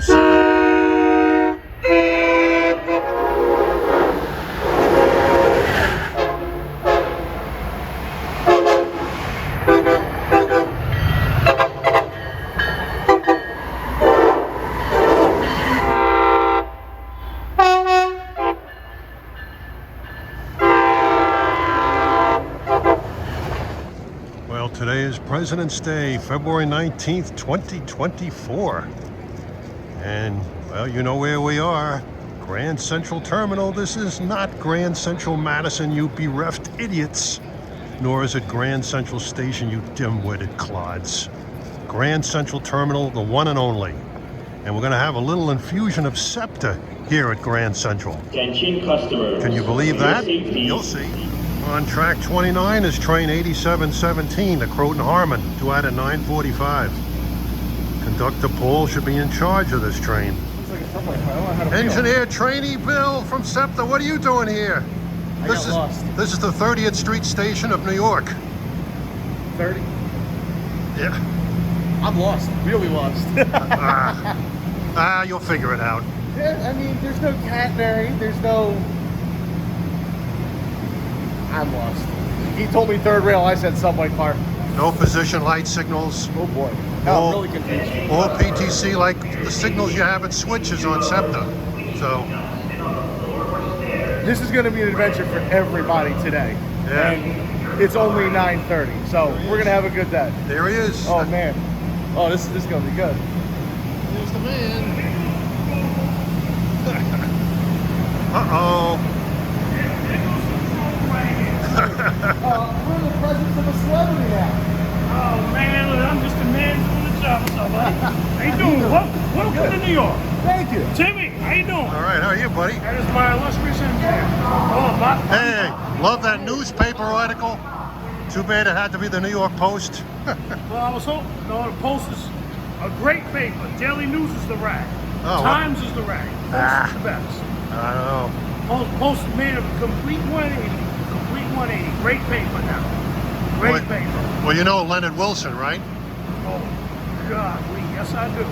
times. Well, today is President's Day, February 19th, 2024. And, well, you know where we are. Grand Central Terminal. This is not Grand Central Madison, you bereft idiots. Nor is it Grand Central Station, you dim-witted clods. Grand Central Terminal, the one and only. And we're going to have a little infusion of SEPTA here at Grand Central. Attention customers. Can you believe that? You'll see. On track 29 is train 8717, the Croton Harmon, due out at 9:45. Conductor Paul should be in charge of this train. Engineer Trainee Bill from SEPTA, what are you doing here? This is the 30th Street station of New York. 30? Yeah. I'm lost, really lost. You'll figure it out. Yeah, I mean, there's no Cadbury, there's no... I'm lost. He told me third rail, I said subway car. No position light signals. Oh boy. Now I'm really confused. All PTC like the signals you have at switches on SEPTA. So... This is going to be an adventure for everybody today. Yeah. And it's only 9:30, so we're going to have a good day. There he is. Oh man. Oh, this is going to be good. There's the man. Uh-oh. We're in the presence of a celebrity now. Oh man, look, I'm just a man doing the job. What's up, buddy? How you doing? Welcome to New York. Thank you. Timmy, how you doing? All right, how are you, buddy? That is my illustrious engineer. Oh, Hey, love that newspaper article. Too bad it had to be the New York Post. well, I was hoping. No, the Post is a great paper. Daily News is the rag. Oh, Times is the rag. Post is the best. I don't know. Post made a complete 180. Complete 180. Great paper now. Great paper. Well, you know Leonard Wilson, right? Oh, God, yes I do.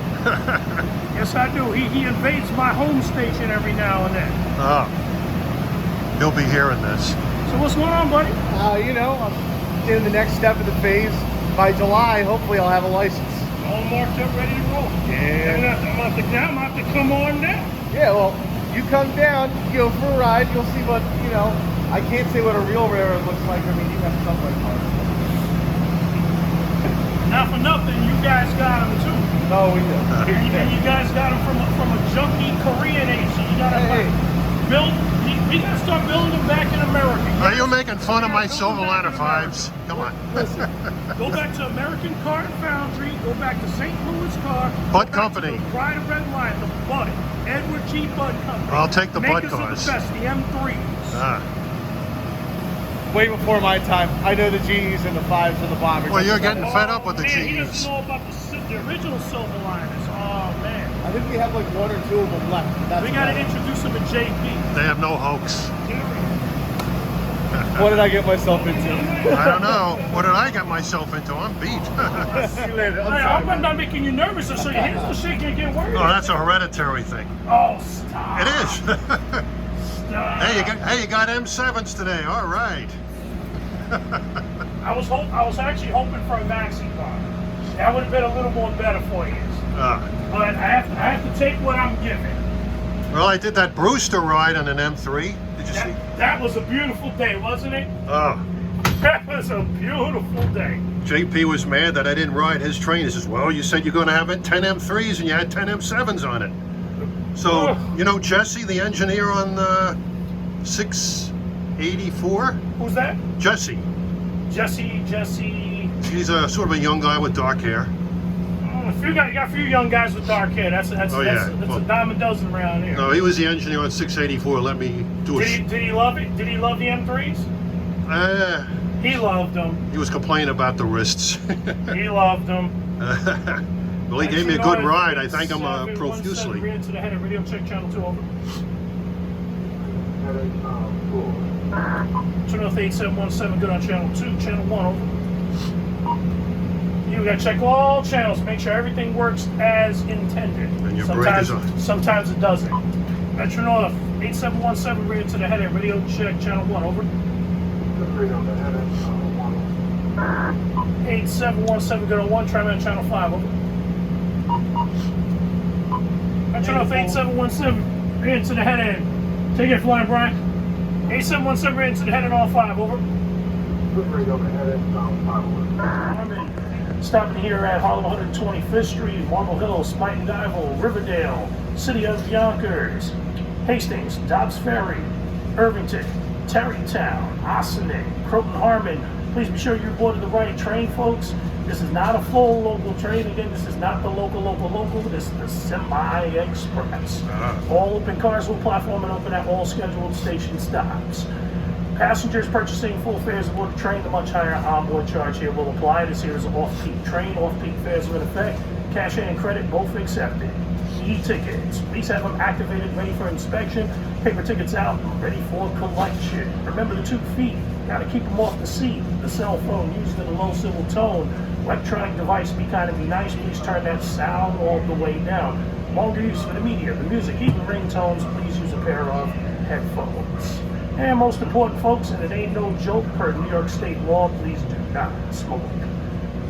Yes I do. He invades my home station every now and then. Oh. He'll be hearing this. So what's going on, buddy? You know, I'm in the next step of the phase. By July, hopefully I'll have a license. All marked up, ready to roll. Yeah. I'm about to come on now. Yeah, well, you come down, you go for a ride, you'll see what, you know, I can't say what a real railroad looks like. I mean, you have subway cars. Not for nothing, you guys got them too. No, we do. And you guys got them from a junky Korean Asian. You gotta build. We gotta start building them back in America. Are you making fun of my Silver Ladder 5s? Come on. Listen. Go back to American Car and Foundry. Go back to St. Louis Car. Bud Company. Pride of Red Line, the Bud. Edward G. Bud Company. I'll take the Bud Makers cars. of the best, the M3s. Way before my time. I know the G's and the 5s and the bombers. Well, you're getting fed up with the man, he GEs. doesn't know about the original Silver Liners. Oh, man. I think we have like 1 or 2 of them left. That's We got to introduce them to JP. They have no hoax. What did I get myself into? I don't know. What did I get myself into? I'm beat. See you later. Hey, I hope I'm not making you nervous, so your hands will shake and get worried. Oh, that's a hereditary thing. Oh, stop. It is. Stop. Hey, you got M7s today. All right. I was actually hoping for a maxi car. That would have been a little more better for you. But I have to take what I'm given. Well, I did that Brewster ride on an M3. Did you see? That was a beautiful day, wasn't it? Oh. That was a beautiful day. JP was mad that I didn't ride his train. He says, well, you said you're going to have 10 M3s and you had 10 M7s on it. So, you know Jesse, the engineer on the 684? Who's that? Jesse. Jesse. He's a sort of a young guy with dark hair. You got a few young guys with dark hair. That's a dime a dozen around here. No, he was the engineer on 684. Let me do a... Did he love it? Did he love the M3s? He loved them. He was complaining about the wrists. He loved them. Well, he gave me a good ride. I thank him profusely. Read to the head of radio check channel 2 over. Metro North 8717, good on channel 2, channel 1 over. You gotta check all channels, make sure everything works as intended. And your brake is on. Sometimes it doesn't. Metro North, 8717, read to the head end. Radio check, channel 1, over. 8717, go to 1, try me on channel 5, over. Metro North, 8717, read to the head end. Take it, flying Brian. 8717, read to the head end, all 5, over. Stopping here at Harlem 125th Street, Marble Hill, Spuyten Duyvil, Riverdale, City of Yonkers, Hastings, Dobbs Ferry, Irvington, Tarrytown, Ossining, Croton Harmon. Please be sure you're aboard the right train, folks. This is not a full local train. Again, this is not the local. This is the semi-express. All open cars will platform and open at all scheduled station stops. Passengers purchasing full fares aboard the train, the much higher onboard charge here will apply. This here is an off-peak train. Off-peak fares are in effect. Cash and credit both accepted. E-tickets. Please have them activated, ready for inspection. Paper tickets out, ready for collection. Remember the 2 feet. Got to keep them off the seat. The cell phone used in a low civil tone. Electronic device, be kind of be nice. Please turn that sound all the way down. Longer use for the media, the music, even ringtones. Please use a pair of headphones. And most important, folks, and it ain't no joke, per New York State law, please do not smoke.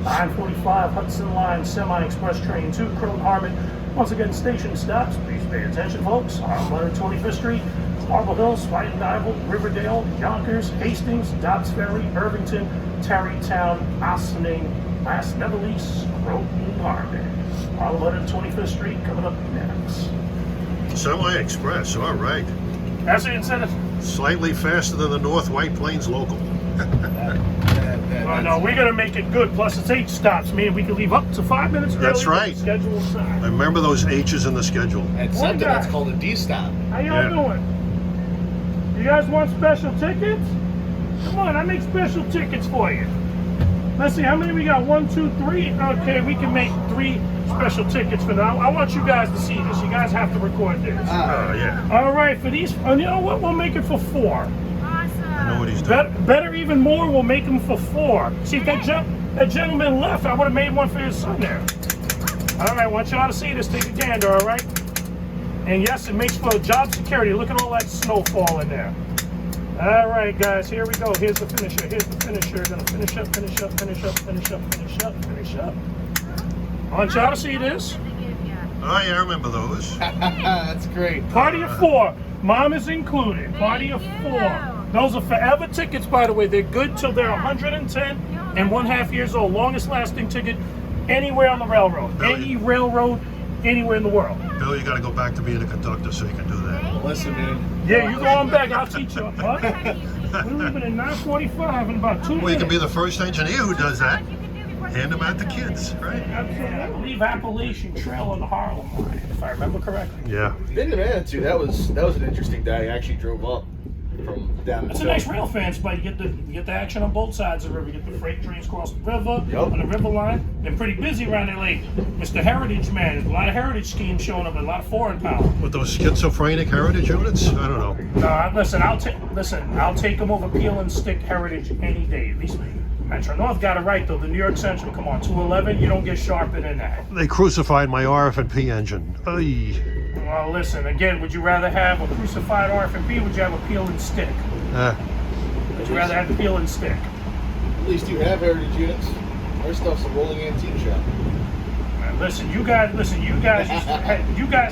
945 Hudson Line Semi-Express Train to Croton Harmon. Once again, station stops. Please pay attention, folks. On 125th Street, Marble Hill, Spuyten Duyvil, Riverdale, Yonkers, Hastings, Dobbs Ferry, Irvington, Tarrytown, Ossining, last never least, Croton Harmon. On 125th Street, coming up next. Semi-express, all right. That's the incentive. Slightly faster than the North White Plains local. No, we're gonna make it good. Plus, it's 8 stops, man. We can leave up to 5 minutes early. That's right. Scheduled I time. remember those H's in the schedule. At Septa, that's called a D-stop. How y'all doing? You guys want special tickets? Come on, I make special tickets for you. Let's see, how many we got? 1, 2, 3. Okay, we can make 3 special tickets for now. I want you guys to see this. You guys have to record this. Yeah. All right, for these, you know what? We'll make it for 4. I know what he's doing. Better even more, we'll make them for 4. See, if that gentleman left, I would have made one for his son there. All right, I want y'all to see this. Take a gander, all right? And yes, it makes for job security. Look at all that snowfall in there. All right, guys, here we go. Here's the finisher. Gonna finish up. I want y'all to see this. Oh, yeah, I remember those. That's great. Party of 4. Mom is included. Party of 4. Those are forever tickets, by the way. They're good till they're 110 and 1/2 years old. Longest lasting ticket anywhere on the railroad. Any railroad, anywhere in the world. Bill, you got to go back to being a conductor so you can do that. Listen, man. Yeah, you go on back. I'll teach you. What? We're leaving at 9:45 in about 2 minutes. Well, you can be the first engineer who does that. Hand them out to kids, right? Absolutely. I believe Appalachian Trail on the Harlem line, if I remember correctly. Yeah. Been to Manitou. That was an interesting day. I actually drove up from down. It's a nice Railfan spot. You get the action on both sides of the river. You get the freight trains across the river on the river line. They're pretty busy around there lately. Mr. Heritage Man, there's a lot of heritage schemes showing up, and a lot of foreign power. With those schizophrenic heritage units? I don't know. No, listen, I'll take them over peel and stick heritage any day. At least Metro North got it right though. The New York Central, come on, 211. You don't get sharper than that. They crucified my RF&P engine. Ay. Well, listen, again, would you rather have a crucified RF&P or would you have a peel and stick? Would you rather have the peel and stick? At least you have heritage units. Our stuff's a rolling antique shop. Listen, you guys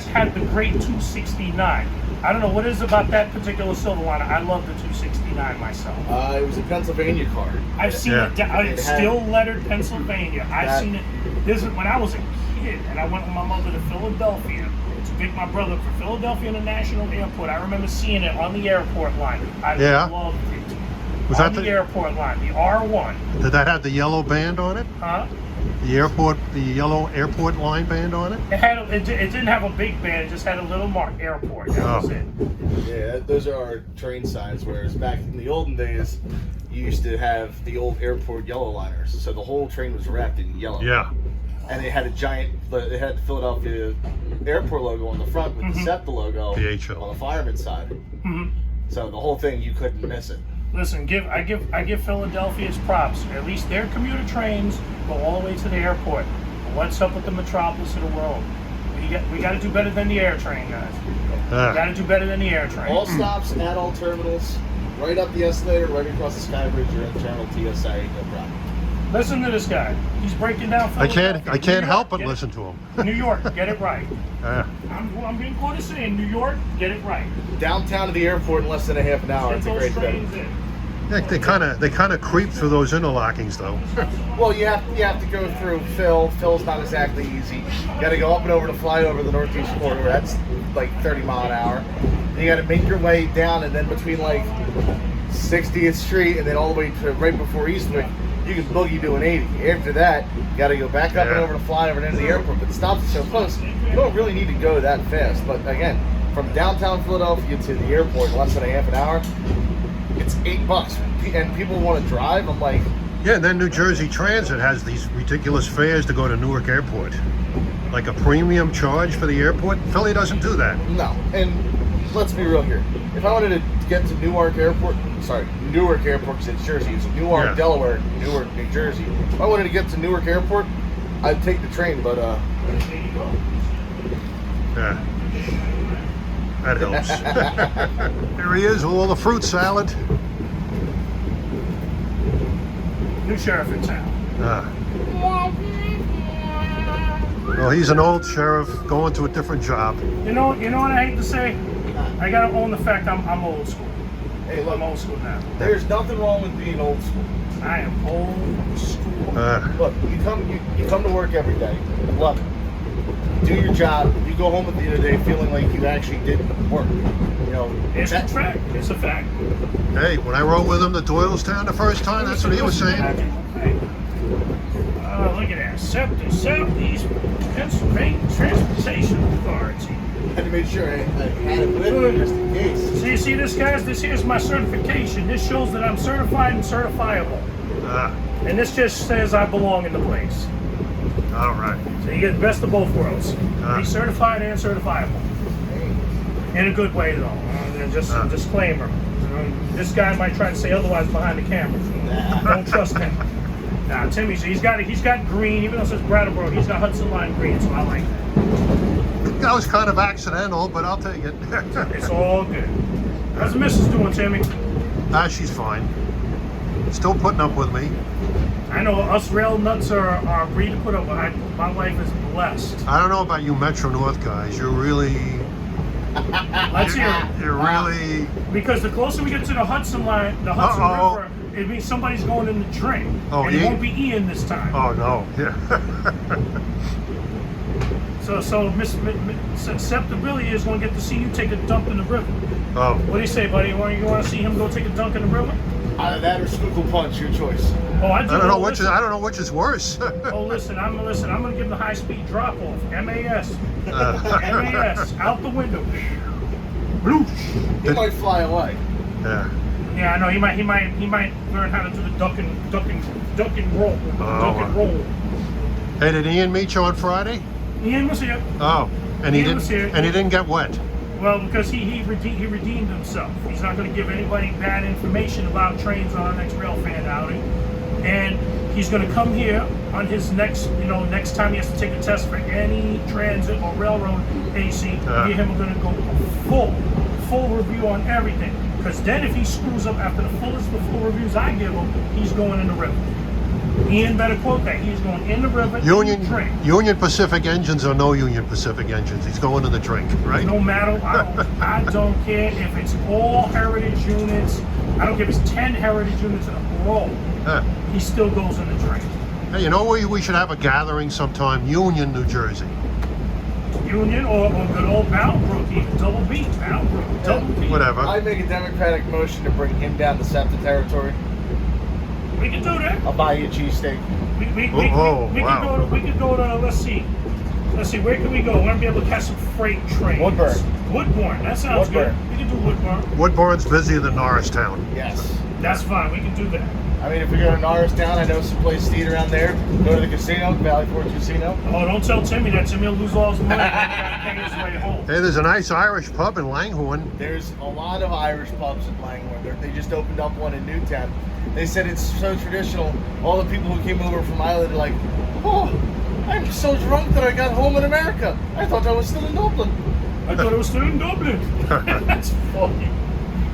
had the great 269. I don't know what it is about that particular silver line. I love the 269 myself. It was a Pennsylvania card. I've seen it. It's still lettered Pennsylvania. I've seen it. This is when I was a kid, and I went with my mother to Philadelphia to pick my brother up for Philadelphia International Airport. I remember seeing it on the airport line. I loved it. Was on that the airport line, the R1. Did that have the yellow band on it? Huh? The yellow airport line band on it? It didn't have a big band. It just had a little mark, airport. That was it. Yeah, those are our train signs. Whereas back in the olden days, you used to have the old airport yellow liners. So the whole train was wrapped in yellow. Yeah. And they had a giant. They had the Philadelphia airport logo on the front with the SEPTA logo PHL. on the fireman's side. Mm-hmm. So the whole thing, you couldn't miss it. Listen, I give Philadelphia its props. At least their commuter trains go all the way to the airport. But what's up with the metropolis of the world? We got to do better than the air train, guys. We got to do better than the air train. All stops at all terminals, right up the escalator, right across the sky bridge. You're in Terminal TSI, no problem. Listen to this guy. He's breaking down Philadelphia. I can't help but listen to him. New York, get it right. I'm being quoted saying, New York, get it right. Downtown to the airport in less than a half an hour. It's a great day. Yeah, they kind of creep through those interlockings though. Well, you have to go through Phil. Phil's not exactly easy. You got to go up and over to fly over the Northeast Corridor. That's like 30 mile an hour. You got to make your way down, and then between like 60th Street and then all the way to right before Eastwick, you can boogie to an 80. After that, you got to go back up and over to fly over into the airport. But the stops are so close, you don't really need to go that fast. But again, from downtown Philadelphia to the airport in less than a half an hour, it's $8, and people want to drive. I'm like, yeah. And then New Jersey Transit has these ridiculous fares to go to Newark Airport, like a premium charge for the airport. Philly doesn't do that. no. And let's be real here. If I wanted to get to Newark Airport because it's Jersey. It's Newark, Delaware, Newark, New Jersey. If I wanted to get to Newark Airport, I'd take the train. But Yeah. That helps. There he is, all the fruit salad. New sheriff in town. Well, he's an old sheriff going to a different job. You know what I hate to say? I gotta own the fact I'm old school. hey, look, I'm old school now. there's nothing wrong with being old school. I am old school. Look, you come to work every day. Love it. Do your job. You go home at the end of the day feeling like you actually did work. You know, It's a fact. It's a fact. Hey, when I rode with him to Doylestown the first time, that's what he was saying. Look at that. SEPTA, Southeast Pennsylvania Transportation Authority. I had to make sure I had it with me just in case. See this, guys? This here's my certification. This shows that I'm certified and certifiable. And this just says I belong in the place. All right. So you get the best of both worlds. Be certified and certifiable. In a good way, though. Just a disclaimer. This guy might try to say otherwise behind the camera. Don't trust him. Nah, Timmy, so he's got green, even though it says Brattleboro, he's got Hudson line green, so I like that. That was kind of accidental, but I'll take it. It's all good. How's the missus doing, Timmy? She's fine. Still putting up with me. I know us rail nuts are free to put up with. My wife is blessed. I don't know about you Metro North guys. You're really... Let's hear it. You're really... Because the closer we get to the Hudson line, the Hudson River, it means somebody's going in the drink. Oh, and it won't be Ian this time. Oh, no. Yeah. So Miss Septa Billy is going to get to see you take a dump in the river. Oh. What do you say, buddy? You want to see him go take a dunk in the river? Either that or Schuylkill Punch, your choice. Oh, I don't know which is worse. Oh, listen, I'm going to give him the high-speed drop-off. MAS. MAS. Out the window. Bloosh. He might fly away. Yeah. Yeah, I know. He might learn how to do the duck and roll. Duck and roll. Hey, did Ian meet you on Friday? Ian was here. Oh, and he was here. And he didn't get wet. Well, because he redeemed himself. He's not going to give anybody bad information about trains on our next Railfan outing, and he's going to come here on his next time he has to take a test for any transit or railroad AC. Me and him are going to go full review on everything. Because then if he screws up after the full reviews I give him, he's going in the river. Ian better quote that. He's going in the river. Union Pacific engines or no Union Pacific engines. He's going in the drink, right? No matter. I don't care if it's all heritage units. I don't care if it's 10 heritage units in a row. He still goes in the drink. Hey, you know where we should have a gathering sometime? Union, New Jersey. Union or good old Boundbrook, even double B. Boundbrook, double B. Whatever. I make a democratic motion to bring him down to SEPTA territory. We can do that. I'll buy you a cheesesteak. We could go to let's see, where can we go? We're gonna be able to catch some freight trains. Woodburn. That sounds good. We can do Woodburn. Woodburn's busier than Norristown. Yes. That's fine. We can do that. I mean, if we go to Norristown, I know some place to eat around there. Go to the casino, Valley Forge Casino. Oh, don't tell Timmy that. Timmy will lose all his money. He's got to pay his way home. Hey, there's a nice Irish pub in Langhorne. There's a lot of Irish pubs in Langhorne. They just opened up one in Newtown. They said it's so traditional. All the people who came over from Ireland are like, oh, I'm so drunk that I got home in America. I thought I was still in Dublin. I thought it was still in Dublin. That's funny.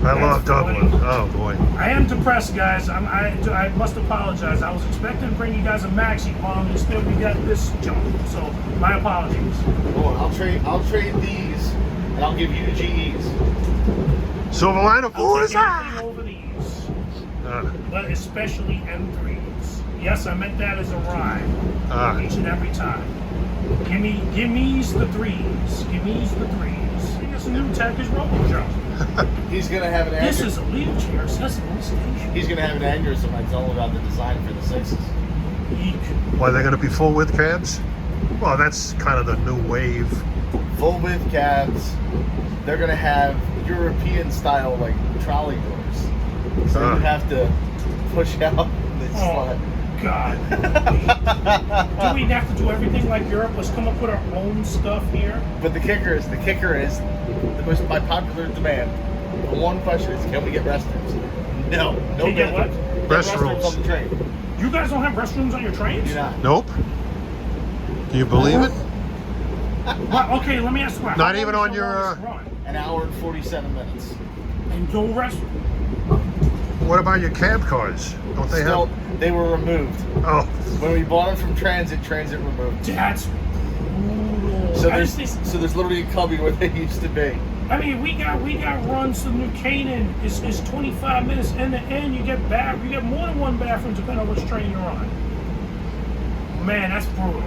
I love That's Dublin. funny. Oh boy. I am depressed, guys. I must apologize. I was expecting to bring you guys a maxi bomb. Instead, we got this junk. So my apologies. Hold on, I'll trade these, and I'll give you the GEs. Silverliner I'll take Forza! anything over these, but especially M3s. Yes, I meant that as a rhyme. Each and every time. Gimmy's the threes. Gimmy's the threes. Here's a new tech is Robo Joe. He's gonna have an aneurysm. This is a legal chair. Sesame Station. He's gonna have an aneurysm. I tell him about the design for the sixes. Eek. Why, they're going to be full width cabs? Well, that's kind of the new wave. Full width cabs. They're gonna have European style like trolley doors. So you have to push out and then slide. God. Do we have to do everything like Europe? Let's come up with our own stuff here. But the kicker is the most by popular demand. The one question is, can we get restrooms? No. No. Can you get what? Restrooms. on the train. You guys don't have restrooms on your trains? Do not. Nope. Do you believe it? Well, okay, let me ask you. Not even on your. An hour and 47 minutes. And no restroom. What about your cab cars? Don't they Still, have? they were removed. Oh, When we bought them from Transit removed. That's brutal. So there's literally a cubby where they used to be. I mean, we got runs to New Canaan. It's 25 minutes end to end. You get more than one bathroom depending on which train you're on. Man, that's brutal.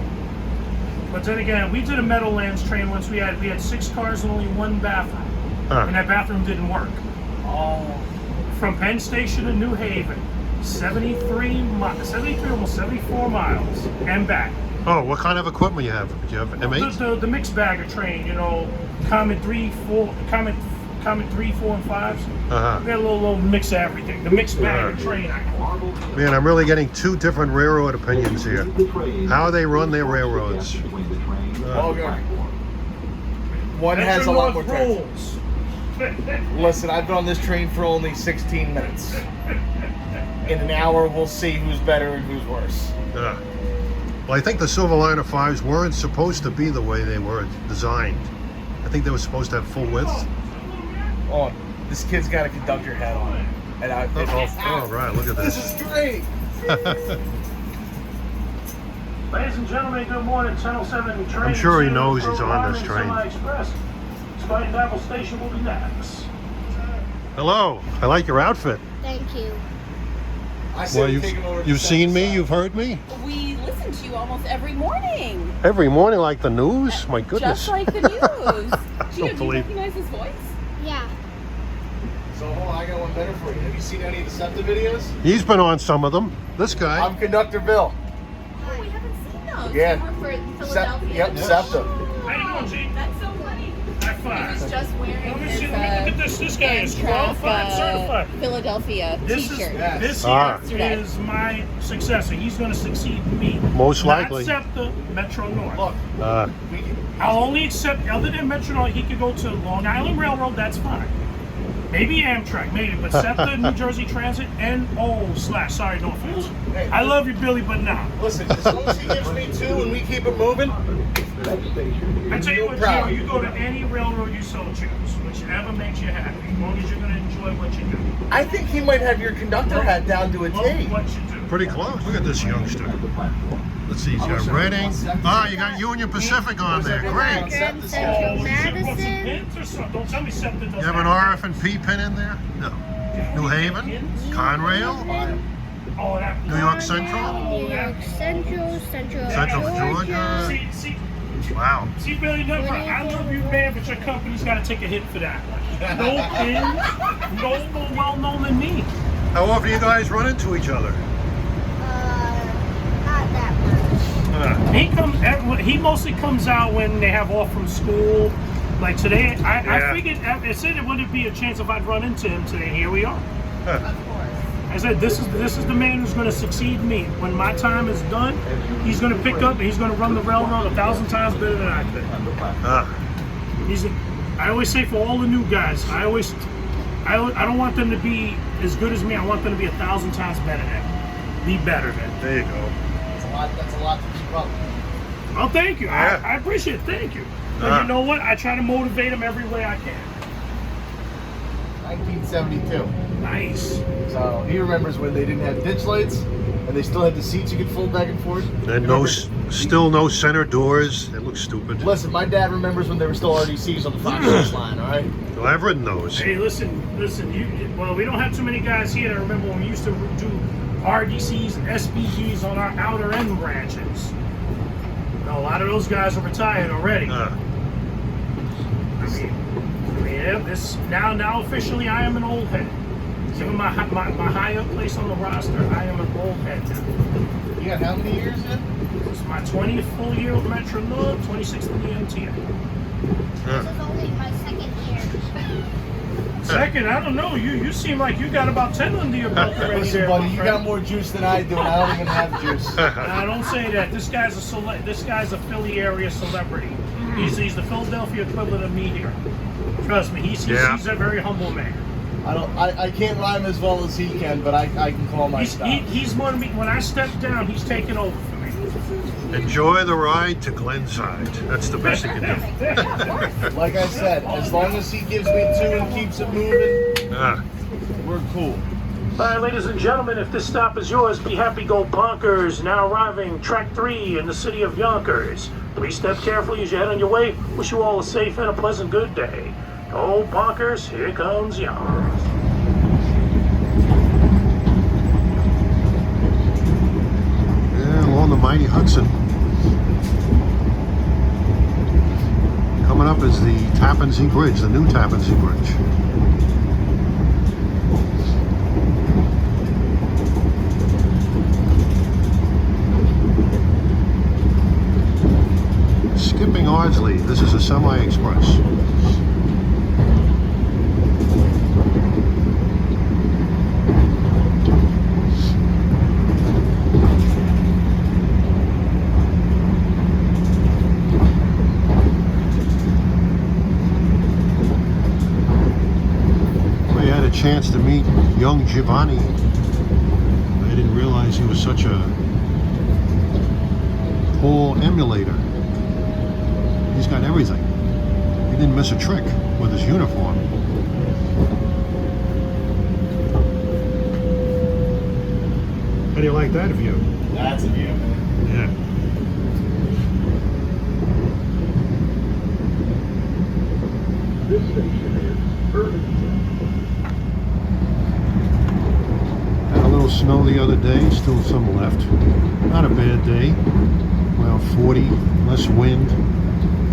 But then again, we did a Meadowlands train once. We had 6 cars and only one bathroom, and that bathroom didn't work. Oh. From Penn Station to New Haven, 73 almost 74 miles and back. oh, what kind of equipment you have? Do you have M8? The mixed bagger train, Comet 3, 4, Comet 3, 4, and 5s. We got a little mix of everything. The mixed bagger train. Man, I'm really getting 2 different railroad opinions here. How they run their railroads. One has a lot more trains. rules. Listen, I've been on this train for only 16 minutes. In an hour, we'll see who's better and who's worse. Well, I think the Silverliner 5s weren't supposed to be the way they were designed. I think they were supposed to have full width. Oh, this kid's got a conductor hat on. And Oh, right, look at this. This is great. Ladies and gentlemen, good morning. Channel 7 train. I'm sure he knows he's on this train. Express. Spine Dabble Station will be next. Hello, I like your outfit. Thank you. Well, you've seen me, you've heard me? We listen to you almost every morning. Every morning like the news? My goodness. Just like the news. Do you believe- recognize his voice? Yeah. So hold on, I got one better for you. Have you seen any of the SEPTA videos? He's been on some of them. This guy. I'm Conductor Bill. Oh, we haven't seen those. Yeah. You were for Philadelphia. Yep, SEPTA. How you doing, G? That's so funny. High He five. was just wearing Let me his see. Look at this. This guy is qualified, certified. Philadelphia This t-shirt. is Ah. here is my successor. He's going to succeed me. Most likely. Not SEPTA, Metro North. Look, we, I'll only accept, other than Metro North, he could go to Long Island Railroad, that's fine. Maybe Amtrak, maybe, but SEPTA, New Jersey Transit, sorry, no offense. I love you, Billy, but nah. listen, as long as he gives me 2 and we keep it moving, I tell you what, Joe, you go to any railroad you so choose, whichever makes you happy, as long as you're going to enjoy what you do. I think he might have your conductor hat down to a Love T. what you do. Pretty close. Look at this youngster. Let's see, he's got Reading. You got Union Pacific on there. Great. Grand Central Madison. Hint or something? Don't tell me SEPTA doesn't You have an RF and P pin in there? No. New Haven? Conrail? Oh, that New York Central? New York Central, Central Central Georgia. See, Wow. Billy, never. I love you, man, but your company's got to take a hit for that. No pin, no more well-known than me. How often do you guys run into each other? Not that much. He mostly comes out when they have off from school. Like today, I figured, I said it wouldn't be a chance if I'd run into him today. Here we are. Of course. I said, this is the man who's going to succeed me. When my time is done, he's going to pick up and he's going to run the railroad 1,000 times better than I could. I always say for all the new guys, I don't want them to be as good as me. I want them to be 1,000 times better than me. Be better than. There you go. That's a lot to keep up. Oh, thank you. Yeah. I appreciate it. Thank you. But you know what? I try to motivate them every way I can. 1972. Nice. So he remembers when they didn't have ditch lights and they still had the seats you could fold back and forth. And still no center doors. It looks stupid. Listen, my dad remembers when there were still RDCs on the Fox News line, all right? Well, I've ridden those. Hey, listen. Well, we don't have too many guys here that remember when we used to do RDCs and SPGs on our outer end branches. A lot of those guys are retired already. This now officially I am an old head. Given my high up place on the roster, I am an old head now. You got how many years in? It's my 20th full year with Metro North, 26th in the MTA. This is only my second year. Second, I don't know. You seem like you got about 10 under your belt already. Listen, there, buddy, my you friend. got more juice than I do, and I don't even have juice. Nah, don't say that. This guy's a Philly area celebrity. He's the Philadelphia equivalent of me here. Trust me, he's a very humble man. I can't rhyme as well as he can, but I can call my style. He's one of me. When I step down, he's taking over for me. Enjoy the ride to Glenside. That's the best you can do. Like I said, as long as he gives me two and keeps it moving, we're cool. All right, ladies and gentlemen, if this stop is yours, be happy, go bonkers. Now arriving, track 3 in the city of Yonkers. Please step carefully as you head on your way. Wish you all a safe and a pleasant good day. Go bonkers, here comes Yonkers. Yeah, along the mighty Hudson. Coming up is the Tappan Zee Bridge, the new Tappan Zee Bridge. Skipping Ardsley, this is a semi-express. We had a chance to meet young Giovanni. I didn't realize he was such a Paul emulator. He's got everything. He didn't miss a trick with his uniform. How do you like that view? That's a view. Yeah. This station is Irvington. Had a little snow the other day, still some left. Not a bad day. Around 40, less wind.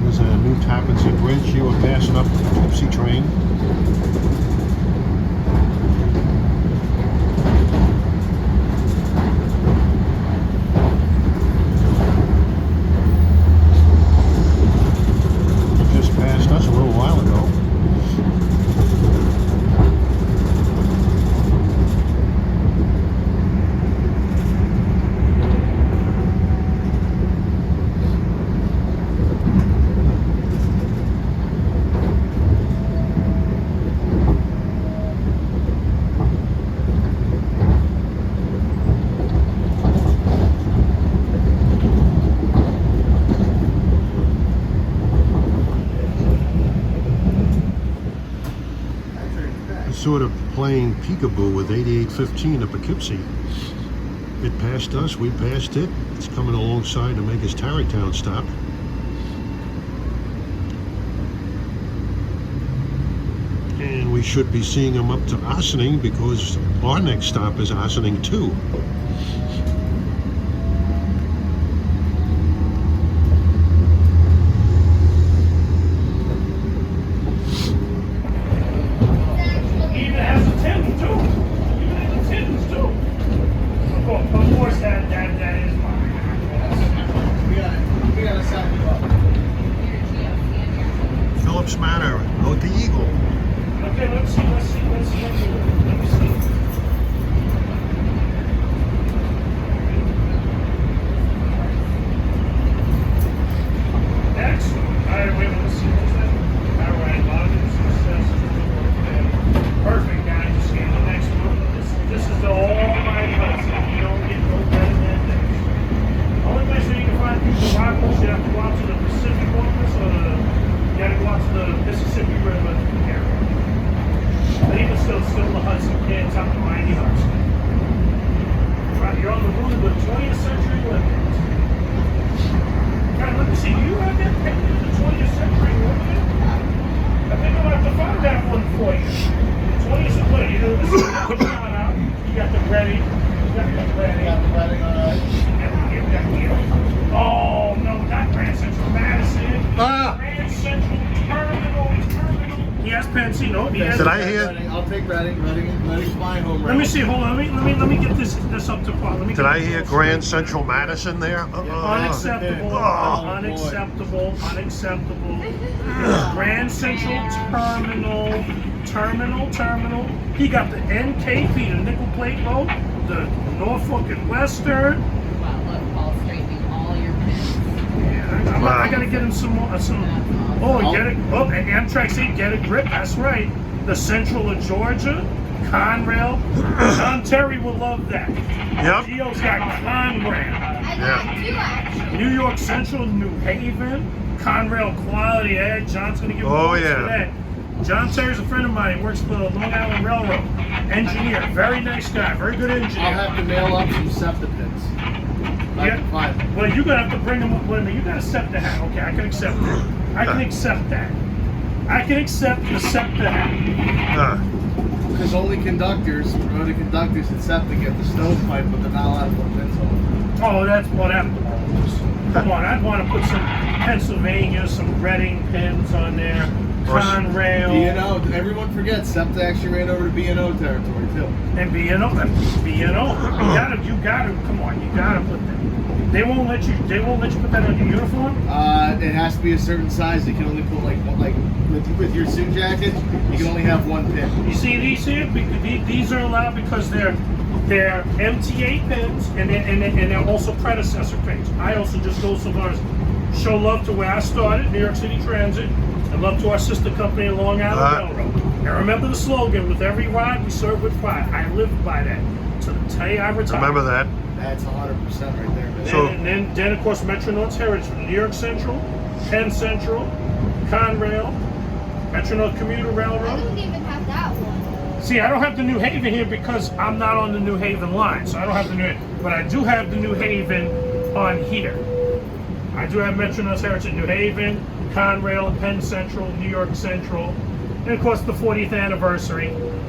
There's a new Tappan Zee Bridge. Here we're passing up the Poughkeepsie train. It just passed us a little while ago. Sort of playing peekaboo with 8815 at Poughkeepsie. It passed us, we passed it. It's coming alongside to make his Tarrytown stop. And we should be seeing him up to Ossining because our next stop is Ossining 2. Manor, note the eagle. Okay, let's see. Alright, wait, let's see. Alright, login success. Perfect, guys. Just scan the next one. This is the almighty Hudson. You don't get no better than this. The only place where you can find people rivals, you have to go out to the Pacific Office or you gotta go out to the Mississippi River area. But even still the Hudson. Can't top the mighty Hudson. Right, you're on the route of the 20th century limit. God, let me see. You have that picture of the 20th century limit? I think I'll have to find that one for you. 20th century. You know, this is out. You got the ready. You got the ready. Got the wedding on us. Oh, no, not Grand Central Madison. Ah! Grand Central Terminal. He has Pennsy. No, he has. Did I hear? I'll take Reading. Reading's my home. Let me see. Hold on. Let me get this up to par. Did I hear Grand Central Madison there? Unacceptable. Oh. Unacceptable. Unacceptable. Grand Central Terminal. He got the NKP, the Nickel Plate Road, the Norfolk and Western. Wow, look, Paul straightening all your pins. Yeah, I gotta get him some more. Get it. Oh, and Amtrak say get a grip. That's right. The Central of Georgia, Conrail. John Terry will love that. Yep. Gio's got Conrail. I got two actually. New York Central, New Haven, Conrail Quality Ed. John's gonna give me Oh, points yeah. for that. John Terry's a friend of mine. He works for the Long Island Railroad. Engineer, very nice guy, very good engineer. I'll have to mail up some SEPTA pins. I can find them. Well, you're gonna have to bring them up with me. You got a SEPTA hat. Okay, I can accept that. I can accept that. I can accept the SEPTA hat. Because only conductors, promoted conductors at SEPTA get the stovepipe, but they're not allowed to put pins on. Oh, that's what happened. Come on, I'd want to put some Pennsylvania, some Reading pins on there. Conrail. B&O, everyone forgets SEPTA actually ran over to B&O territory too. And B&O. You gotta, come on, you gotta put that. They won't let you put that on your uniform? It has to be a certain size. You can only put like with your suit jacket, you can only have one pin. You see these here? These are allowed because they're MTA pins and they're also predecessor pins. I also just go so far as show love to where I started, New York City Transit, and love to our sister company, Long Island Railroad. And remember the slogan, with every ride we serve with pride. I lived by that to the day I retired. Remember that? That's 100% right there, man. So- And then of course Metro North's heritage, New York Central, Penn Central, Conrail, Metro North Commuter I Railroad. don't even have that one. See, I don't have the New Haven here because I'm not on the New Haven line, so I don't have the New Haven. But I do have the New Haven on here. I do have Metro North's heritage, New Haven, Conrail, Penn Central, New York Central, and of course the 40th anniversary.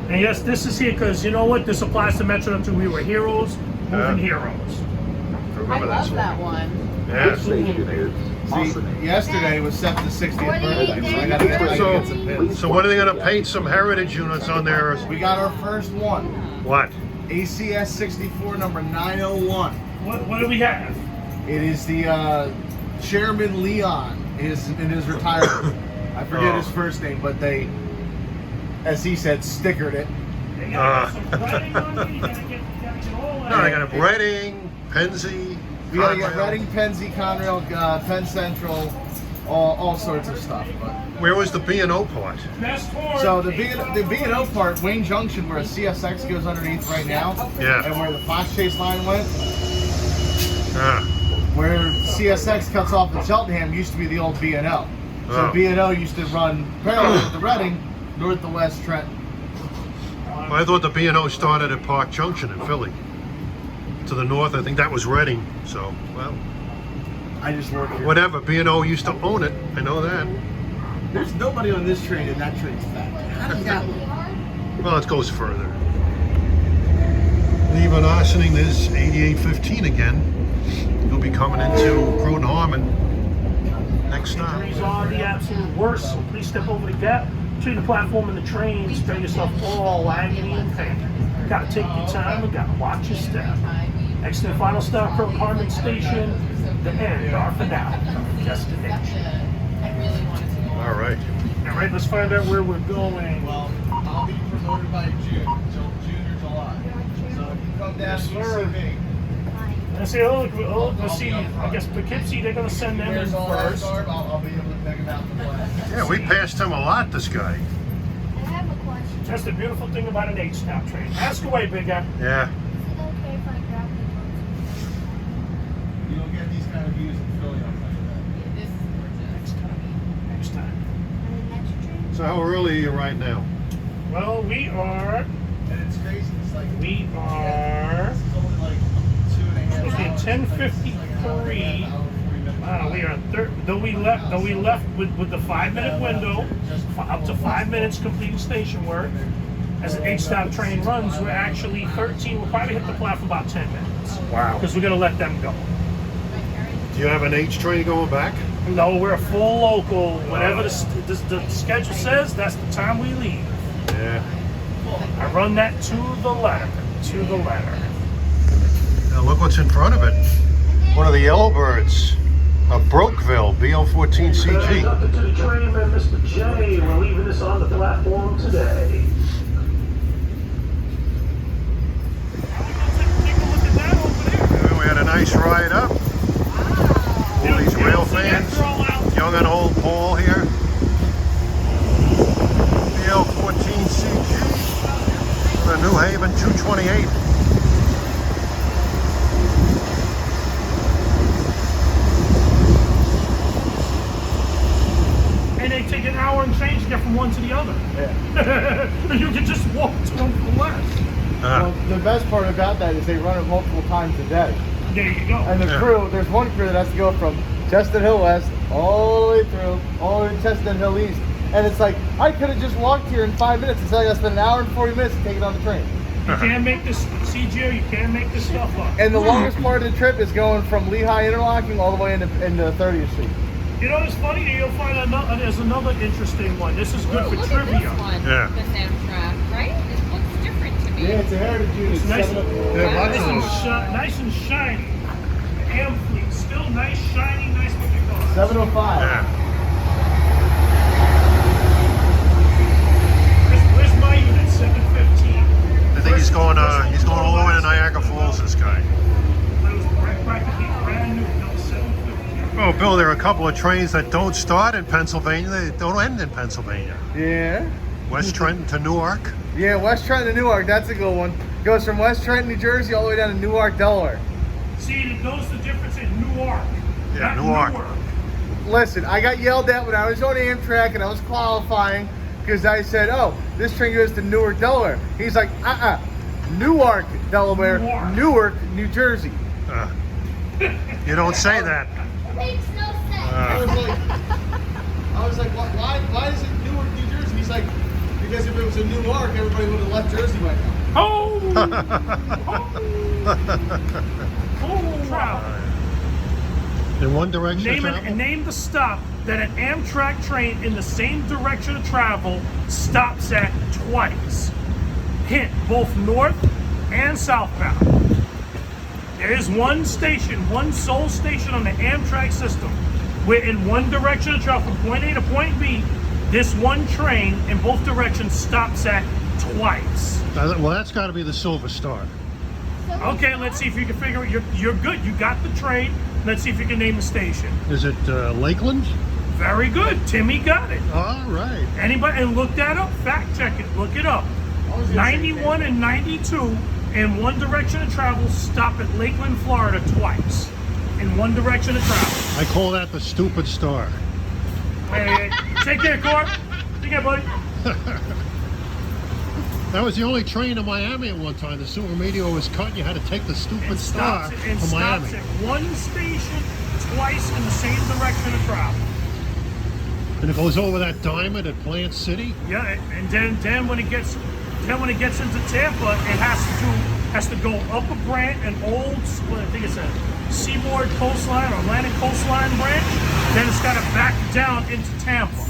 And yes, this is here because you know what? This applies to Metro North too. We were heroes, moving heroes. I Remember love that that one. Yeah. See, yesterday was SEPTA's 60th birthday, so I gotta get some pins. So when are they gonna paint some heritage units on there? We got our first one. What? ACS 64 number 901. What do we have? It is the Chairman Leon in his retirement. I forget his first name, but they, as he said, stickered it. They got some writing on it. You gotta get all that. No, they got a Reading, Pennsy. We gotta get Conrail. Reading, Pennsy, Conrail, Penn Central, all sorts of stuff. But Where was the B&O part? Best horn. so the B&O part, Wayne Junction, where a CSX goes underneath right now, Yeah. and where the Fox Chase line went, Ah. where CSX cuts off at Cheltenham, used to be the old B&O. So Oh. B&O used to run parallel with the Reading, north to west Trenton. Well, I thought the B&O started at Park Junction in Philly. To the north, I think that was Reading. So, well, I just work here. whatever. B&O used to own it. I know that. There's nobody on this train, and that train's fat. How does that work? Well, it goes further. Leaving Ossining, there's 8815 again. You'll be coming into Croton Harmon next stop. Injuries are the absolute worst, so please step over the gap between the platform and the train. Spare yourself all agony and pain. Gotta take your time and gotta watch your step. Next and final stop, Croton Harmon Station. The end, our finale, destination. All right. All right, let's find out where we're going. Well, I'll be promoted by June, till June or July. So if you come down, Yes, you sir. see me. Let's see, let's see. I guess Poughkeepsie, they're gonna send them in There's all that first. garb, I'll be able to pick him out the way. Yeah, we passed him a lot, this guy. I have a question. That's the beautiful thing about an H-stop train. Ask away, big guy. Yeah. Is it okay if I grab the You don't get these kind of views in Philly, I'll tell you that. This is gorgeous. Next time. on the next train? So how early are you right now? Well, we are. And it's crazy, it's like, We are. this is only like 2.5 Okay, hours. 10:53. We are though we left with the 5-minute window, up to 5 minutes completing station work. As an H-stop train runs, we're actually 13. We'll probably hit the platform about 10 minutes. Wow. Because we're gonna let them go. Do you have an H train going back? No, we're a full local. Whatever the schedule says, that's the time we leave. Yeah. I run that to the letter. To the letter. Now look what's in front of it. One of the Yellowbirds. A Brokeville BL14CG. Conductor to the train by Mr. J. We're leaving this on the platform today. Take a look at that over there. Yeah, we had a nice ride up. All these Railfans. Young and old Paul here. BL14CG. The New Haven 228. And they take an hour and change to get from one to the other. Yeah. You can just walk to them for less. Well, the best part about that is they run it multiple times a day. There you go. And the Yeah. crew, there's one crew that has to go from Chestnut Hill West all the way through, all the way to Chestnut Hill East. And it's like, I could have just walked here in 5 minutes instead I got to spend an hour and 40 minutes to take it on the train. You can't make this, CGO, you can't make this stuff up. And the longest part of the trip is going from Lehigh Interlocking all the way into 30th Street. You know, it's funny, you'll find there's another interesting one. This is good Ooh, for look trivia. at this one. Yeah. This Amtrak, right? It looks different to me. Yeah, it's a heritage unit. It's nice, Seven- nice and shiny. Am fleet, still nice, shiny, nice looking cars. 705. Yeah. Where's my unit? 715. I think he's going all the way to Niagara Falls, this guy. It was practically brand new. No, 715. Oh, Bill, there are a couple of trains that don't start in Pennsylvania. They don't end in Pennsylvania. Yeah. West Trenton to Newark. Yeah, West Trenton to Newark, that's a good one. Goes from West Trenton, New Jersey, all the way down to Newark, Delaware. See, it knows the difference in Newark. Yeah, not Newark. Listen, I got yelled at when I was on Amtrak and I was qualifying because I said, oh, this train goes to Newark, Delaware. He's like, Newark, Delaware, Newark. New Jersey. You don't say that. It makes no sense. I was like, why is it Newark, New Jersey? He's like, because if it was in Newark, everybody would have left Jersey by now. Oh! Travel. In one direction to travel? Name the stop that an Amtrak train in the same direction of travel stops at twice. Hint, both north and southbound. There is one station, one sole station on the Amtrak system where in one direction of travel from point A to point B, this one train in both directions stops at twice. Well, that's got to be the Silver Star. Okay, let's see if you can figure it. You're good. You got the train. Let's see if you can name the station. Is it Lakeland? Very good. Timmy got it. All right. Anybody, and look that up. Fact check it. Look it up. 91 and 92 in one direction of travel stop at Lakeland, Florida twice. In one direction of travel. I call that the Stupid Star. Hey, take care, Court. Take care, buddy. That was the only train to Miami at one time. The Super Meteor was cut. You had to take the Stupid And Star stops, to Miami. at one station twice in the same direction of travel. And it goes over that diamond at Plant City. Yeah, and then when it gets into Tampa, it has to go up a branch, an old, I think it's a Seaboard Coastline or Atlantic Coastline branch. Then it's got to back down into Tampa.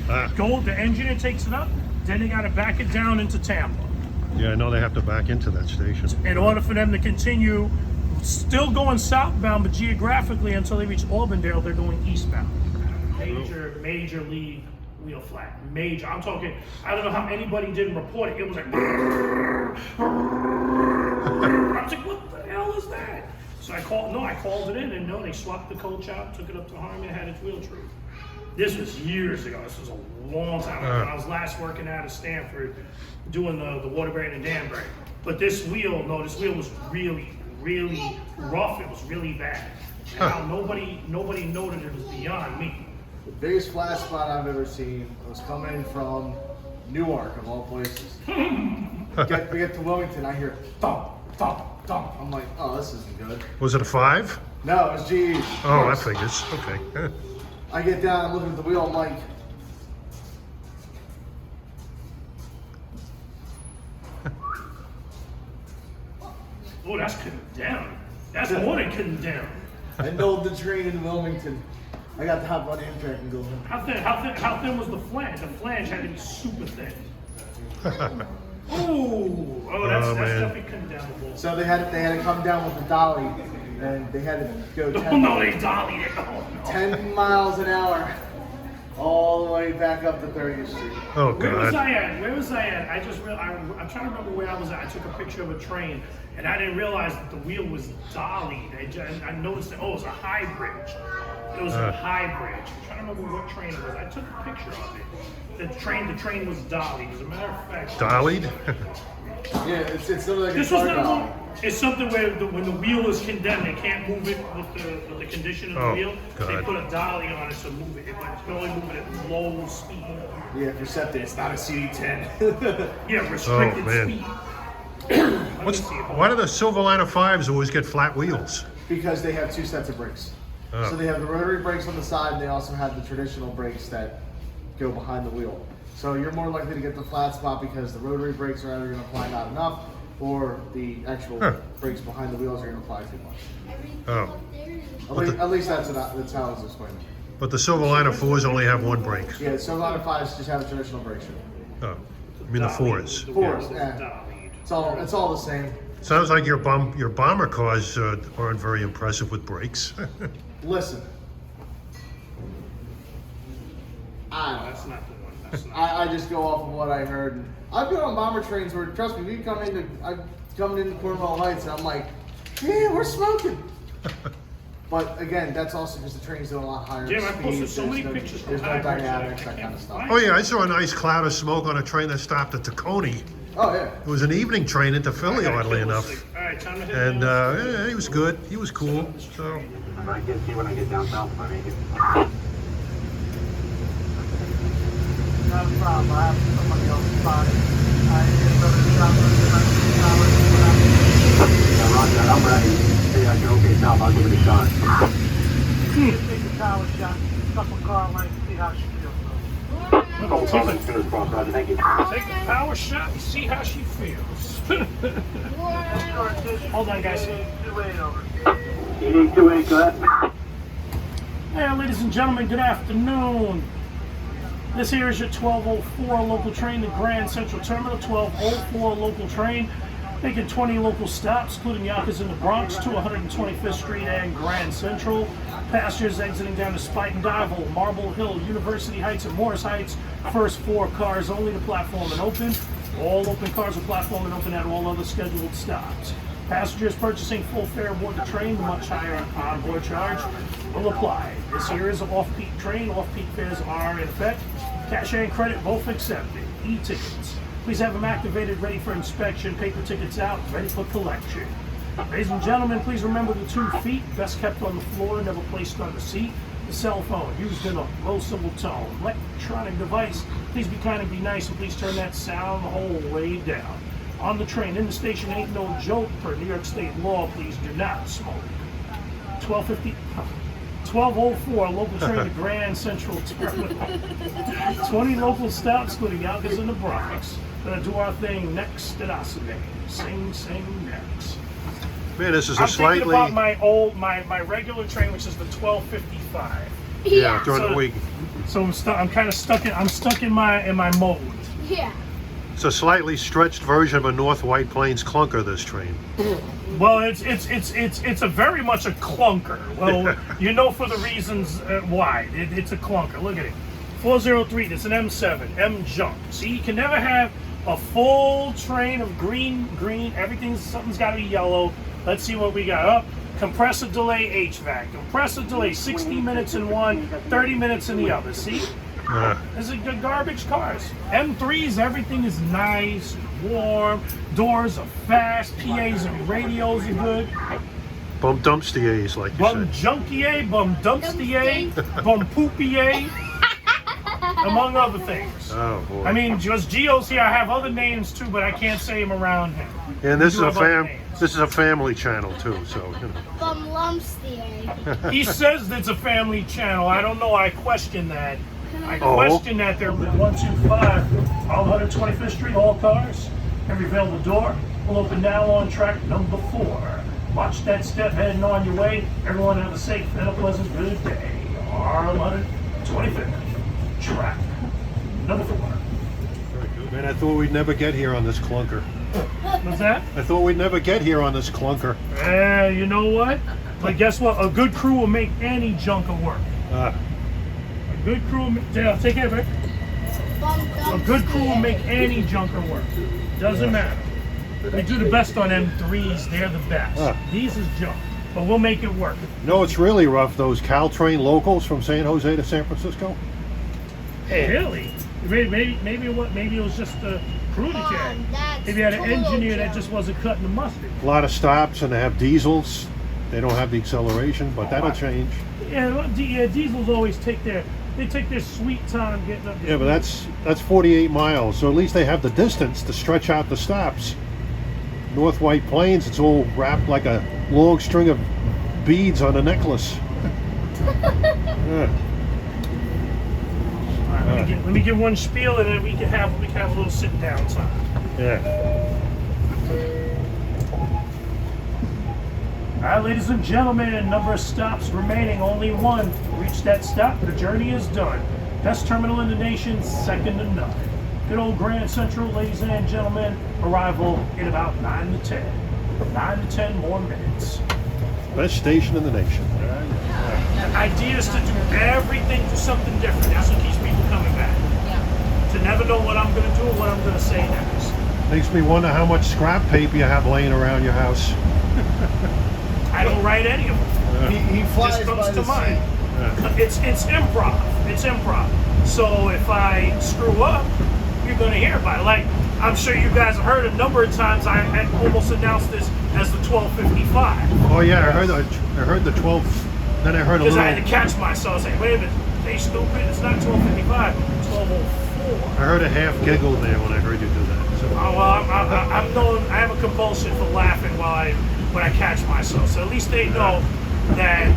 The engineer takes it up. Then they got to back it down into Tampa. Yeah, I know they have to back into that station. In order for them to continue, still going southbound, but geographically until they reach Auburndale, they're going eastbound. Major league wheel flat. Major. I'm talking, I don't know how anybody didn't report it. It was like, I was like, what the hell is that? So I called it in, and no, they swapped the coach out, took it up to Harmon, and had its wheel true. This was years ago. This was a long time ago. When I was last working out of Stanford, doing the water brake and dam brake. But this wheel was really, really rough. It was really bad. And how nobody noted it was beyond me. The biggest flat spot I've ever seen was coming from Newark, of all places. We get to Wilmington, I hear thump, thump, thump. I'm like, oh, this isn't good. Was it a 5? No, it was GE. Oh, that figures. Okay. I get down, I'm looking at the wheel, I'm like, Oh, that's condemned. That's more than condemned. I know the train in Wilmington. I got to hop on the Amtrak and go home. How thin was the flange? The flange had to be super thin. That's man. definitely condemnable. So they had to come down with the dolly, and they had to go They dollied it. Oh, no. 10 miles an hour all the way back up to 30th Street. Oh, Where was God. I at? I'm trying to remember where I was at. I took a picture of a train, and I didn't realize that the wheel was dollied. I noticed that, it was a high bridge. It was a high bridge. I'm trying to remember what train it was. I took a picture of it. The train was dollied. As a matter of fact. Dollied? Yeah, it's sort of like This a was car not. dolly. It's something where when the wheel is condemned, they can't move it with the condition of the Oh, wheel. They God. put a dolly on it to move it. It can only move it at low speed. Yeah, for SEPTA, it's not a CD10. Yeah, restricted Oh, man. speed. Why do the Silverliner 5s always get flat wheels? Because they have two sets of brakes. Oh. So they have the rotary brakes on the side, and they also have the traditional brakes that go behind the wheel. So you're more likely to get the flat spot because the rotary brakes are either going to apply not enough, or the actual brakes behind the wheels are going to apply too much. Everything Oh. up there is At least that's how it's explained. But the Silverliner 4s only have one brake. Yeah, so a lot of 5s just have a traditional brake shoe. Oh, I mean the 4s. Fours, Yeah, yeah. dollied. It's all the same. Sounds like your bomber cars aren't very impressive with brakes. Listen, That's not the one. That's not. I just go off of what I heard. And I've been on bomber trains where, trust me, I've come into Cornwall Heights, and I'm like, yeah, we're smoking. But again, that's also because the train's doing a lot higher Jim, I speed. posted so many There's no- pictures from There's no high bridge that dynamics, I that kind can't of stuff. find. Oh yeah, I saw a nice cloud of smoke on a train that stopped at Tacony. Oh yeah. It was an evening train into Philly, oddly enough. All right, time to hit And the yeah, he was good. He was cool. So I get see when I get down south if I make it. Not a problem. I have somebody else spotted. I did go to the shop Yeah, roger that. I'm ready. Hey, I can okay south. I'll give it a shot. Just take a power shot, couple car length, see how she feels. Oh, probably fingers crossed, Roger. Thank you. Take a power shot and see how she feels. Hold on, guys. 2-8 over. ED 28, go ahead. Hey, ladies and gentlemen, good afternoon. This here is your 1204 local train to Grand Central Terminal. 1204 local train, making 20 local stops, including Yonkers in the Bronx to 125th Street and Grand Central. Passengers exiting down to Spite and Dival, Marble Hill, University Heights, and Morris Heights. First 4 cars only to platform and open. All open cars are platform and open at all other scheduled stops. Passengers purchasing full fare aboard the train, the much higher onboard charge will apply. This here is an off-peak train. Off-peak fares are in effect. Cash and credit both accepted. E-tickets. Please have them activated, ready for inspection. Paper tickets out, ready for collection. Ladies and gentlemen, please remember the 2 feet, best kept on the floor, never placed on the seat. The cell phone, used in a low symbol tone. Electronic device, please be kind and be nice, and please turn that sound the whole way down. On the train, in the station, ain't no joke. Per New York State law, please do not smoke. 1204, local train to Grand Central Terminal. 20 local stops, including Yonkers in the Bronx. Gonna do our thing next at Hudson. Sing next. man, this is I'm a slightly thinking about my regular train, which is the 1255. yeah during So- the week. So I'm kind of stuck in my mode. Yeah. It's a slightly stretched version of a North White Plains clunker. This train. Well, it's a very much a clunker. Well, you know for the reasons why. It's a clunker. Look at it. 403. It's an M7 M jump. See, you can never have a full train of green. Something's got to be yellow. Let's see what we got. Up. compressor delay HVAC, compressor delay 60 minutes in one, 30 minutes in the other. See? These are good garbage cars. M3s, everything is nice, warm, doors are fast, PAs and radios are good. Bum dumpstiers, like you Bum said. junkier, bum dumpstier, bum poopier, among other things. Oh boy. I mean, just Geo's here. I have other names too, but I can't say them around him. And this We is do a have other names. this is a family channel too, so you know. Bum lumpstier. He says it's a family channel. I don't know. I question that. I Oh. question that. They're 125 on 125th Street. All cars. Every available door will open now on track number 4. Watch that step heading on your way. Everyone have a safe and a pleasant good day. R125th track number 4. Man, I thought we'd never get here on this clunker. What's that? I thought we'd never get here on this clunker. You know what? But guess what? A good crew will make any junker work. Ah, A good crew will yeah, take care of it. Bum A good crew will make any junker work. Doesn't matter. We do the best on M3s. They're the best. Ah. These is junk, but we'll make it work. you know it's really rough, those Caltrain locals from San Jose to San Francisco? Really? Maybe it was just the crew that you had. Maybe you had an engineer that just wasn't cutting the mustard. A lot of stops, and they have diesels. They don't have the acceleration, but that'll change. Yeah, well, diesels always take their sweet time getting up. Yeah, but that's 48 miles, so at least they have the distance to stretch out the stops. North White Plains, it's all wrapped like a long string of beads on a necklace. Yeah. All right, let me get one spiel, and then we can have a little sit down time. Yeah. All right, ladies and gentlemen, number of stops remaining, only one. Reach that stop, the journey is done. Best terminal in the nation, second to none. Good old Grand Central, ladies and gentlemen, arrival in about 9 to 10. 9 to 10 more minutes. Best station in the nation. The idea is to do everything to something different. That's what keeps people coming back. To never know what I'm going to do or what I'm going to say next. Makes me wonder how much scrap paper you have laying around your house. I don't write any of them. He flies Just comes by to the mind. seat. It's improv. It's improv. So if I screw up, you're going to hear about it. Like, I'm sure you guys have heard a number of times I had almost announced this as the 12:55. Oh yeah, I heard the 12. Then I heard a Because little. I had to catch myself saying, wait a minute, they stupid, it's not 12:55, 12:04. I heard a half giggle there when I heard you do that. So. Oh, well, I'm known, I have a compulsion for laughing when I catch myself. So at least they know that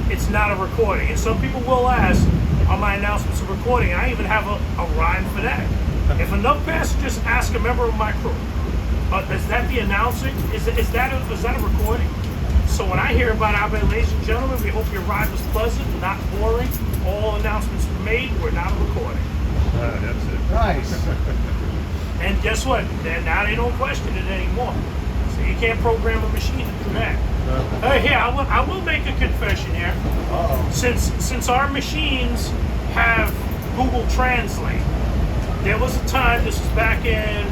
it's not a recording. And some people will ask, are my announcements a recording? I even have a rhyme for that. If enough passengers ask a member of my crew, is that the announcing? Is that a recording? So when I hear about our ladies and gentlemen, we hope your ride was pleasant, not boring. All announcements were made. We're not a recording. That's it. Nice. And guess what? Now they don't question it anymore. So you can't program a machine to do that. Here, I will make a confession here. Uh-oh. Since our machines have Google Translate, there was a time, this was back in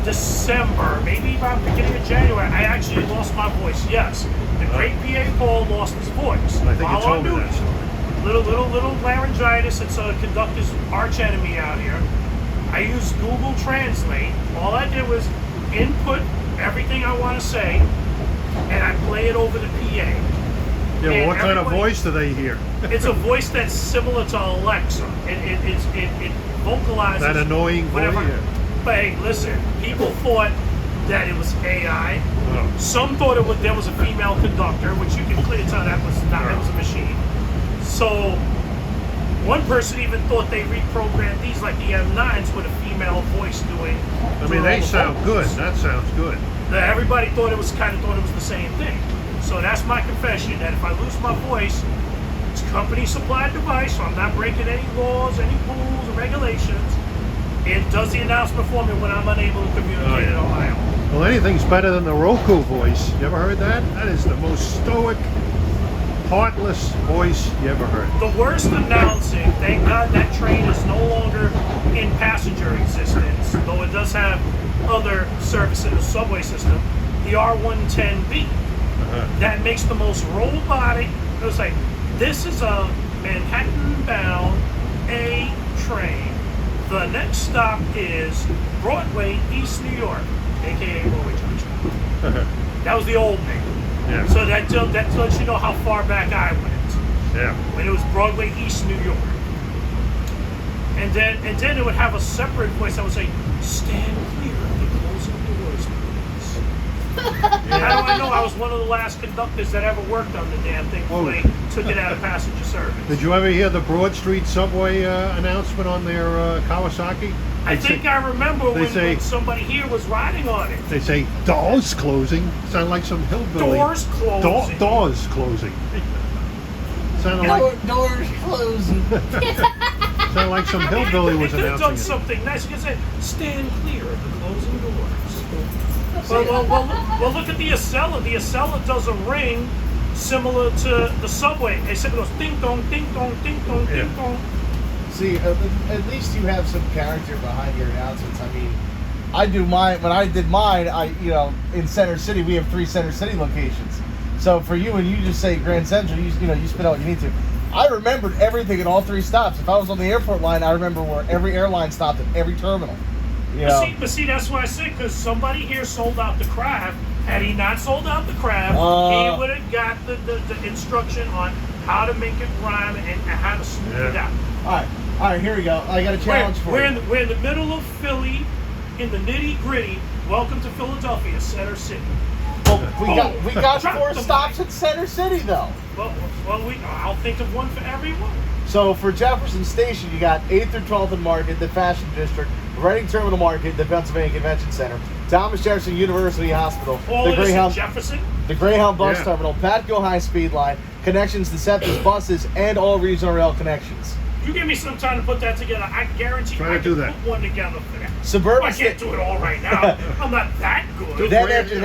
December, maybe about the beginning of January, I actually lost my voice. Yes, the great PA Paul lost his voice. I think you while told on me duty. that. So. Little laryngitis. It's a conductor's arch enemy out here. I used Google Translate. All I did was input everything I want to say, and I play it over the PA. Yeah, well, And what kind of everybody- voice do they hear? It's a voice that's similar to Alexa. It vocalizes That annoying voice. whatever. Yeah. But hey, listen, people thought that it was AI. Oh. Some thought there was a female conductor, which you can clearly tell that was not. It was a machine. So one person even thought they reprogrammed these like the M9s with a female voice doing. I mean, they sound good. That sounds good. Everybody thought it was the same thing. So that's my confession, that if I lose my voice, it's a company supplied device, so I'm not breaking any laws, any rules or regulations. It does the announcement for me when I'm unable to communicate it on my own. Well, anything's better than the Roku voice. You ever heard that? That is the most stoic, heartless voice you ever heard. The worst announcing, thank God that train is no longer in passenger existence, though it does have other service in the subway system, the R110B. that makes the most robotic. It was like, this is a Manhattan-bound A train. The next stop is Broadway, East New York, aka Broadway Junction. That was the old name. Yeah. So that lets you know how far back I went. Yeah. When it was Broadway, East New York. And then it would have a separate voice that would say, "Stand clear of the closing doors, please." How do I know I was one of the last conductors that ever worked on the damn thing before they took it out of passenger service? Did you ever hear the Broad Street subway announcement on their Kawasaki? I think I remember they say- when somebody here was riding on it. They say doors closing. Sound like some hillbilly. Doors closing. Doors closing. Sounded like Doors closing. sounded like some hillbilly was They could have done announcing it. something nice. You could say, "Stand clear of the closing doors." Well, look at the Acela. The Acela does a ring similar to the subway, except it goes ding dong, ding dong, ding dong, ding dong. See, at least you have some character behind your announcements. I mean, I do mine. When I did mine, in Center City, we have 3 Center City locations. So for you, when you just say Grand Central, you spit out what you need to. I remembered everything at all 3 stops. If I was on the airport line, I remember where every airline stopped at every terminal. You know? But see, that's why I said, because somebody here sold out the crab. Had he not sold out the crab, he would have got the instruction on how to make it rhyme and how to smooth it out. All right, here we go. I got a challenge for you. We're in the middle of Philly, in the nitty gritty. Welcome to Philadelphia, Center City. Well, we got Drop 4 the stops mic. at Center City, though. I'll think of one for everyone. So for Jefferson Station, you got 8th through 12th and Market, the Fashion District, Reading Terminal Market, the Pennsylvania Convention Center, Thomas Jefferson University Hospital, All the of this in Greyhound, Jefferson. the Greyhound Bus Yeah. Terminal, Patco High Speed Line, connections to SEPTA's buses, and all regional rail connections. You give me some time to put that together. I guarantee Try I to can do that. put one together for that. Suburban I can't Sta- do it all right now. I'm not that good. Then after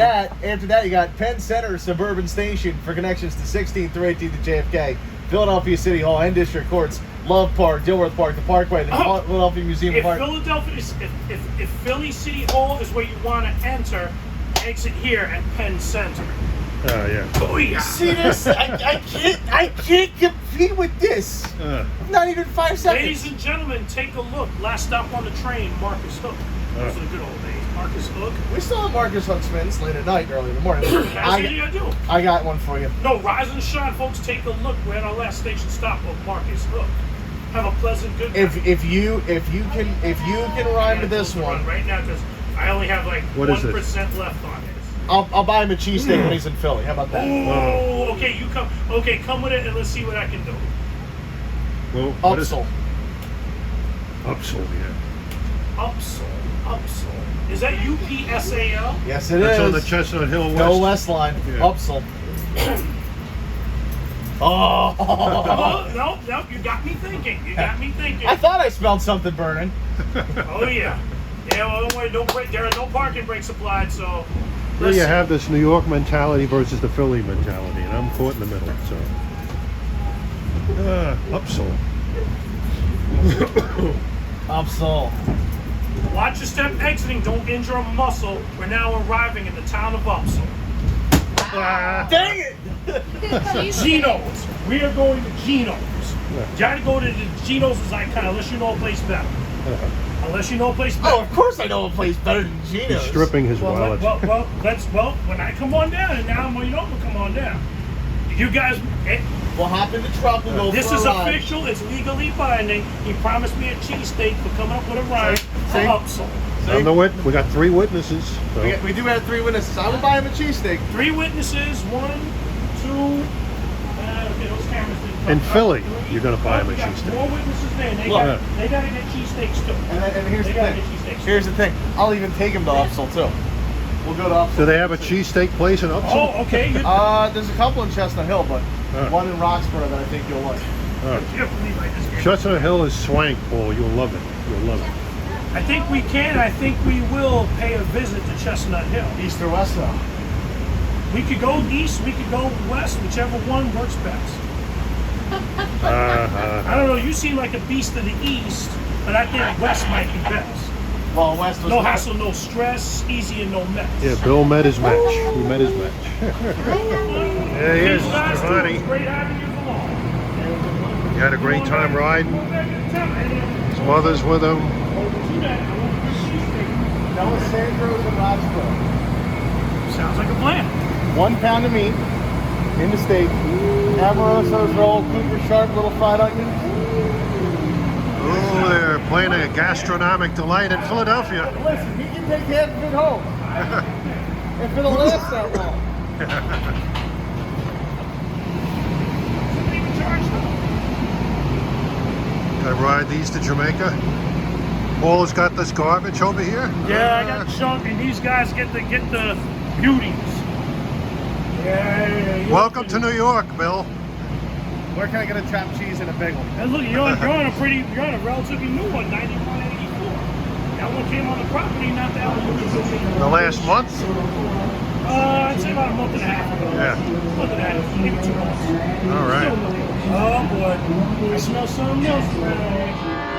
that, you got Penn Center Suburban Station for connections to 16th through 18th to JFK, Philadelphia City Hall and District Courts, Love Park, Dilworth Park, the Parkway, the Philadelphia Museum If Park. if Philly City Hall is where you want to enter, exit here at Penn Center. Yeah. Oh yeah. See this? I can't compete with this. Not even 5 seconds. Ladies and gentlemen, take a look. Last stop on the train, Marcus Hook. Those are the good old days. Marcus Hook. We still have Marcus Hook spins late at night, early in the morning. That's what you gotta do. I got one for you. No, rise and shine, folks. Take a look. We're at our last station stop of Marcus Hook. Have a pleasant good night. If you can rhyme to this one, right now because I only have like What is 1% left on this. I'll buy him a cheesesteak when he's in Philly. How about that? Oh, okay. You come. Okay, come with it and let's see what I can do. Well, what is Upsall. Upsall, yeah. Upsall. Is that UPSAL? Yes, it That's is. on the Chestnut Hill West. Go West line. Yeah. Upsall. Oh. No, you got me thinking. I thought I smelled something burning. Oh yeah. Yeah, well, don't worry, there are no parking brakes supplied, so. Here you have this New York mentality versus the Philly mentality, and I'm caught in the middle, so. Upsall. Upsall. Watch your step exiting. Don't injure a muscle. We're now arriving in the town of Upsall. Dang it! Geno's. We are going to Geno's. You gotta go to the Geno's as I can, unless you know a place better. Unless you know a place better. Oh, of course I know a place better than Gino's. He's stripping his wallet. Well, when I come on down, and now you know I'm gonna come on down. You guys, We'll hop in the truck. We'll go this for a is ride. official. It's legally binding. He promised me a cheesesteak for coming up with a rhyme for See? Upsall. On the wit, we got 3 witnesses. So. We do have 3 witnesses. I will buy him a cheesesteak. 3 witnesses. 1, 2. Okay, those cameras didn't come. In Philly, 3. you're gonna buy him a We got cheesesteak. 4 witnesses there. They Look. gotta get cheesesteaks too. And here's They the gotta thing. get cheesesteaks. Here's the thing. I'll even take him to Upsall too. We'll go to Upsall. Do they have a cheesesteak place in Upsall? Oh, okay. You There's a couple in Chestnut Hill, but one in Roxborough that I think you'll like. can't believe I just gave Chestnut Hill is swank, Paul. You'll love it. You'll love it. I think we can. I think we will pay a visit to Chestnut Hill. East or west though? We could go east. We could go west. Whichever one works best. I don't know. You seem like a beast of the east, but I think west might be best. Paul West was No hassle, no stress, easy and no mess. Yeah, Bill met his match. He met his match. There he is, These guys, too, Giovanni. it's great having you along. He had a great time riding. His mother's with him. Alessandro's and Roscoe. Sounds like a plan. 1 pound of meat in the steak. Amoroso's roll, Cooper Sharp, little fried onions. Oh, they're playing a gastronomic delight in Philadelphia. Listen, he can take half of it home. If it'll last that long. Can I ride these to Jamaica? Paul has got this garbage over here. Yeah, I got junk, and these guys get the beauties. Yeah. Welcome to New York, Bill. Where can I get a chopped cheese and a bagel? And look, you're on a relatively new one, 9184. That one came on the property not that long ago. The last month? I'd say about a month and a half ago. Yeah. Month and a half, maybe 2 months. All right. Oh boy, I smell something else, man.